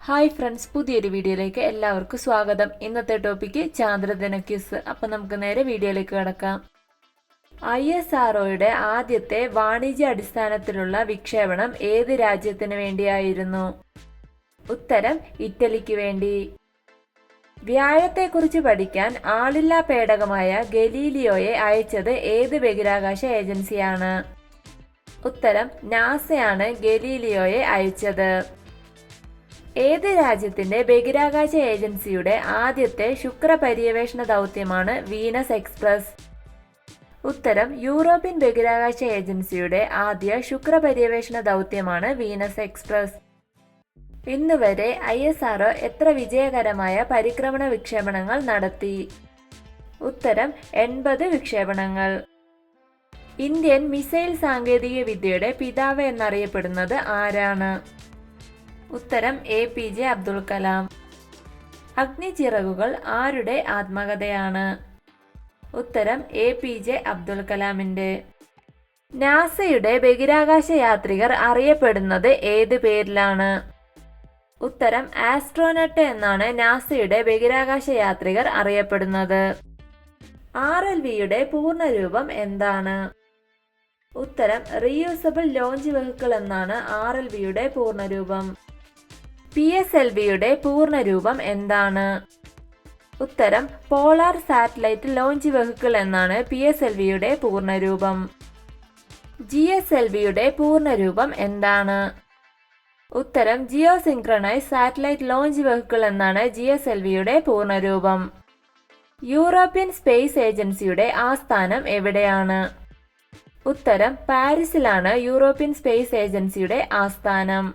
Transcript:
Hi friends, പുതിയൊരു വീഡിയോയിലേക്ക് എല്ലാവർക്കും സ്വാഗതം. ഇന്നത്തെ ടോപ്പിക്ക് ചാന്ദ്രദിന ക്വിസ്. അപ്പം നമുക്ക് നേരെ വീഡിയോയിലേക്ക് കടക്കാം. ISROയുടെ ആദ്യത്തെ വാണിജ്യ അടിസ്ഥാനത്തിലുള്ള വിക്ഷേപണം ഏത് രാജ്യത്തിന് വേണ്ടിയായിരുന്നു? ഉത്തരം ഇറ്റലിക്ക് വേണ്ടി. വ്യാഴത്തെക്കുറിച്ച് പഠിക്കാൻ ആളില്ലാ പേടകമായ ഗലീലിയോയെ അയച്ചത് ഏത് ബഹിരാകാശ ഏജൻസിയാണ്? ഉത്തരം നാസയാണ് ഗലീലിയോയെ അയച്ചത്. ഏത് രാജ്യത്തിന്റെ ബഹിരാകാശ ഏജൻസിയുടെ ആദ്യത്തെ ശുക്ര പര്യവേഷണ ദൗത്യമാണ് വീനസ് എക്സ്പ്രസ്? ഉത്തരം യൂറോപ്യൻ ബഹിരാകാശ ഏജൻസിയുടെ ആദ്യ ശുക്ര പര്യവേഷണ ദൗത്യമാണ് വീനസ് എക്സ്പ്രസ്. ഇന്നുവരെ ISRO എത്ര വിജയകരമായ പരിക്രമണ വിക്ഷേപണങ്ങൾ നടത്തി? ഉത്തരം 80 വിക്ഷേപണങ്ങൾ. ഇന്ത്യൻ മിസൈൽ സാങ്കേതിക വിദ്യയുടെ പിതാവ് എന്നറിയപ്പെടുന്നത് ആരാണ്? ഉത്തരം APJ അബ്ദുൽ കലാം. അഗ്നിച്ചിറകുകൾ ആരുടെ ആത്മകഥയാണ്? ഉത്തരം APJ അബ്ദുൽ കലാമിന്റെ. നാസയുടെ ബഹിരാകാശ യാത്രികർ അറിയപ്പെടുന്നത് ഏത് പേരിലാണ്? ഉത്തരം ആസ്ട്രോനട്ട് എന്നാണ് നാസയുടെ ബഹിരാകാശ യാത്രികർ അറിയപ്പെടുന്നത്. RLVയുടെ പൂർണ്ണരൂപം എന്താണ്? ഉത്തരം റീയൂസബിൾ ലോഞ്ച് വെഹിക്കിൾ എന്നാണ് RLVയുടെ പൂർണ്ണരൂപം. PSLVയുടെ പൂർണ്ണരൂപം എന്താണ്? ഉത്തരം പോളാർ സാറ്റലൈറ്റ് ലോഞ്ച് വെഹിക്കിൾ എന്നാണ് PSLVയുടെ പൂർണ്ണരൂപം. GSLVയുടെ പൂർണ്ണരൂപം എന്താണ്? ഉത്തരം geo synchronise satellite launch vehicle എന്നാണ് GSLVയുടെ പൂർണ്ണരൂപം. യൂറോപ്യൻ സ്പേസ് ഏജൻസിയുടെ ആസ്ഥാനം എവിടെയാണ്? ഉത്തരം പാരീസിലാണ് യൂറോപ്യൻ സ്പേസ് ഏജൻസിയുടെ ആസ്ഥാനം.